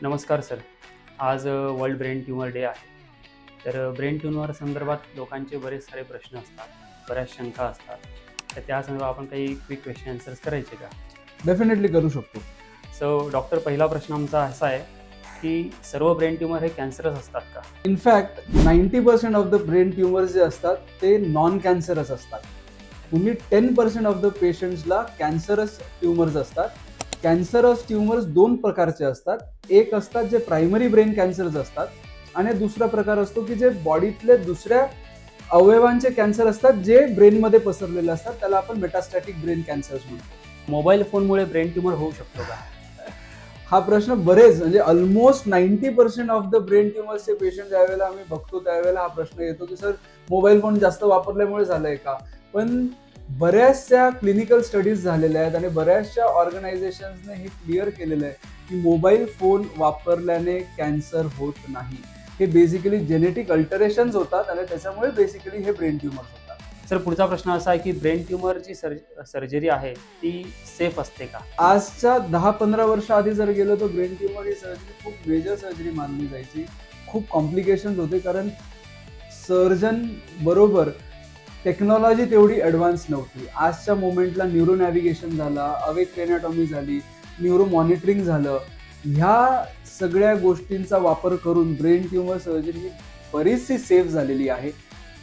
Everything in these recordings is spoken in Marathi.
नमस्कार सर. आज वर्ल्ड ब्रेन ट्यूमर डे आहे. तर ब्रेन ट्यूमर संदर्भात लोकांचे बरेच सारे प्रश्न असतात, बऱ्याच शंका असतात. तर त्या संदर्भात आपण काही क्विक क्वेश्चन आन्सर्स करायचे का? डेफिनेटली करू शकतो. सो डॉक्टर, पहिला प्रश्न आमचा असा आहे की सर्व ब्रेन ट्यूमर हे कॅन्सरस असतात का? In fact 90% of the brain tumours जे असतात ते नॉन कॅन्सरस असतात. ओन्ली 10% ऑफ द पेशंट्सला कॅन्सरस ट्युमर्स असतात. कॅन्सरस ट्युमर्स दोन प्रकारचे असतात. एक असतात जे प्रायमरी ब्रेन कॅन्सर्स असतात आणि दुसरा प्रकार असतो की जे बॉडीतले दुसऱ्या अवयवांचे कॅन्सर असतात जे ब्रेनमध्ये पसरलेले असतात. त्याला आपण मेटास्टॅटिक ब्रेन कॅन्सर्स म्हणतो. मोबाईल फोनमुळे ब्रेन ट्यूमर होऊ शकतो का? हा प्रश्न बरेच म्हणजे ऑलमोस्ट 90% ऑफ द ब्रेन ट्युमर्सचे पेशंट ज्यावेळेला आम्ही बघतो त्यावेळेला हा प्रश्न येतो की सर मोबाईल फोन जास्त वापरल्यामुळे झालंय का. पण बऱ्याचशा क्लिनिकल स्टडीज झालेल्या आहेत आणि बऱ्याचशा ऑर्गनायझेशन्सने हे क्लिअर केलेलं आहे की मोबाईल फोन वापरल्याने कॅन्सर होत नाही. हे बेसिकली जेनेटिक अल्टरेशन्स होतात आणि त्याच्यामुळे बेसिकली हे ब्रेन ट्युमर्स होतात. सर, पुढचा प्रश्न असा आहे की ब्रेन ट्यूमरची सर्जरी आहे ती सेफ असते का? आजच्या 10-15 वर्ष आधी जर गेलो तर ब्रेन ट्युमर ही सर्जरी खूप मेजर सर्जरी मानली जायची. खूप कॉम्प्लिकेशन्स होते कारण सर्जन बरोबर टेक्नॉलॉजी तेवढी ॲडव्हान्स नव्हती. आजच्या मोमेंटला न्यूरो नॅव्हिगेशन झाला, अवेक क्रेनॅटॉमी झाली, न्यूरो मॉनिटरिंग झालं. ह्या सगळ्या गोष्टींचा वापर करून ब्रेन ट्युमर सर्जरी ही बरीचशी सेफ झालेली आहे.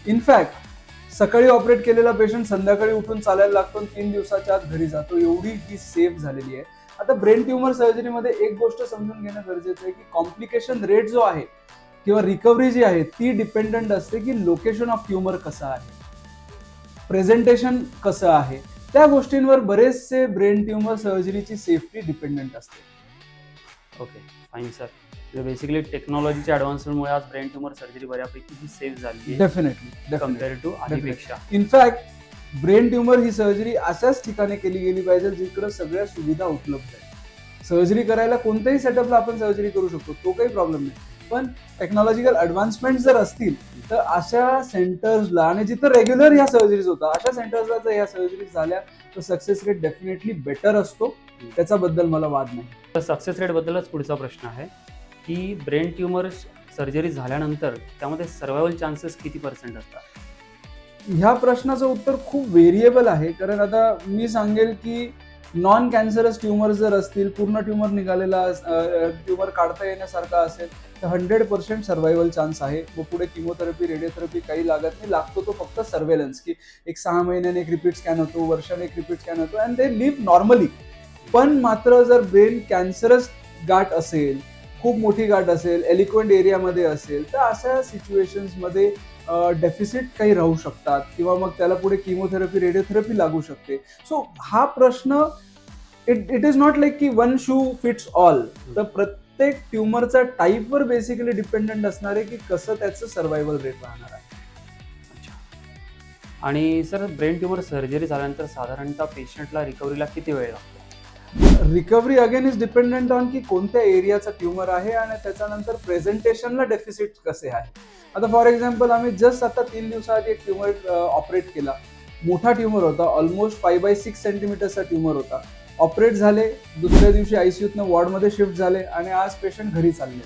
इनफॅक्ट सकाळी ऑपरेट केलेला पेशंट संध्याकाळी उठून चालायला लागतो आणि 3 दिवसाच्या आत घरी जातो. एवढी ही सेफ झालेली आहे. आता ब्रेन ट्युमर सर्जरीमध्ये एक गोष्ट समजून घेणं गरजेचं आहे की कॉम्प्लिकेशन रेट जो आहे किंवा रिकव्हरी जी आहे ती डिपेंडंट असते की लोकेशन ऑफ ट्युमर कसं आहे, प्रेझेंटेशन कसं आहे. त्या गोष्टींवर बरेचसे ब्रेन ट्युमर सर्जरीची सेफ्टी डिपेंडंट असते. Okay, fine sir. बेसिकली टेक्नॉलॉजीच्या ॲडव्हान्समेंटमुळे आज ब्रेन ट्यूमर सर्जरी बऱ्यापैकी ही सेफ झाली आहे डेफिनेटली कम्पेअर टू आधीपेक्षा. इनफॅक्ट ब्रेन ट्युमर ही सर्जरी अशाच ठिकाणी केली गेली पाहिजे जिकडे सगळ्या सुविधा उपलब्ध आहेत. सर्जरी करायला कोणत्याही सेटअपला आपण सर्जरी करू शकतो, तो काही प्रॉब्लेम नाही. पण टेक्नॉलॉजिकल ॲडव्हान्समेंट जर असतील तर अशा सेंटर्सला आणि जिथं रेग्युलर ह्या सर्जरीज होतात अशा सेंटर्सला जर ह्या सर्जरीज झाल्या तर सक्सेस रेट डेफिनेटली बेटर असतो. त्याच्याबद्दल मला वाद नाही. तर सक्सेस रेटबद्दलच पुढचा प्रश्न आहे की ब्रेन ट्यूमर सर्जरी झाल्यानंतर त्यामध्ये सर्वायवल चान्सेस किती % असतात? ह्या प्रश्नाचं उत्तर खूप व्हेरिएबल आहे. कारण आता मी सांगेल की नॉन कॅन्सरस ट्युमर जर असतील, पूर्ण ट्युमर निघालेला ट्युमर काढता येण्यासारखा असेल तर 100% सर्व्हायवल चान्स आहे. मग पुढे किमोथेरपी, रेडिओथेरपी काही लागत नाही. लागतो तो फक्त सर्वेलन्स की एक 6 महिन्याने एक रिपीट स्कॅन होतो, वर्षाने एक रिपीट स्कॅन होतो अँड दे लिव्ह नॉर्मली. पण मात्र जर ब्रेन कॅन्सरस गाठ असेल, खूप मोठी गाठ असेल, एलिक्वेंट एरियामध्ये असेल तर अशा सिच्युएशन्समध्ये डेफिसिट काही राहू शकतात किंवा मग त्याला पुढे किमोथेरपी, रेडिओथेरपी लागू शकते. सो हा प्रश्न इट इज नॉट लाईक की वन शू फिट्स ऑल. तर प्रत्येक ट्युमरचा टाईपवर बेसिकली डिपेंडंट असणार आहे की कसं त्याचं सर्व्हायवल रेट राहणार आहे. अच्छा. आणि सर, ब्रेन ट्यूमर सर्जरी झाल्यानंतर साधारणतः पेशंटला रिकव्हरीला किती वेळ लागतो? Recovery again is dependent on की कोणत्या एरियाचा ट्युमर आहे आणि त्याच्यानंतर प्रेझेंटेशनला डेफिसिट कसे आहे. आता फॉर एक्झाम्पल आम्ही जस्ट आता 3 दिवसाआधी एक ट्युमर ऑपरेट केला. मोठा ट्युमर होता, ऑलमोस्ट 5x6 सेंटीमीटरचा ट्युमर होता. ऑपरेट झाले, दुसऱ्या दिवशी आयसीयूतनं वॉर्डमध्ये शिफ्ट झाले आणि आज पेशंट घरी चालले.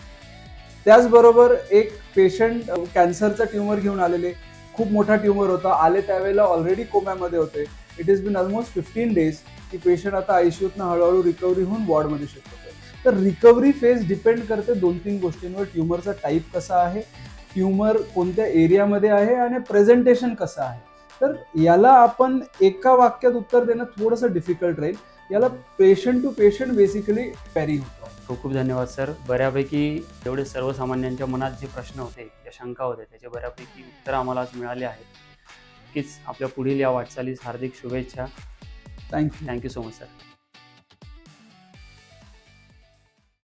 त्याचबरोबर एक पेशंट कॅन्सरचा ट्युमर घेऊन आलेले, खूप मोठा ट्युमर होता, आले त्यावेळेला ऑलरेडी कोम्यामध्ये होते. It is been almost 15 days की पेशंट आता आयसीयूतनं हळूहळू रिकव्हरी होऊन वॉर्डमध्ये शिफ्ट होते. तर रिकव्हरी फेज डिपेंड करते 2-3 गोष्टींवर. ट्युमरचा टाईप कसा आहे, ट्युमर कोणत्या एरियामध्ये आहे आणि प्रेझेंटेशन कसं आहे. तर याला आपण एका वाक्यात उत्तर देणं थोडंसं डिफिकल्ट राहील. याला patient to patient basically vary होतं. खूप खूप धन्यवाद सर. बऱ्यापैकी एवढे सर्वसामान्यांच्या मनात जे प्रश्न होते, ज्या शंका होत्या, त्याचे बऱ्यापैकी उत्तर आम्हाला आज मिळाले आहेत. नक्कीच आपल्या पुढील या वाटचालीस हार्दिक शुभेच्छा. Thank you. Thank you so much sir.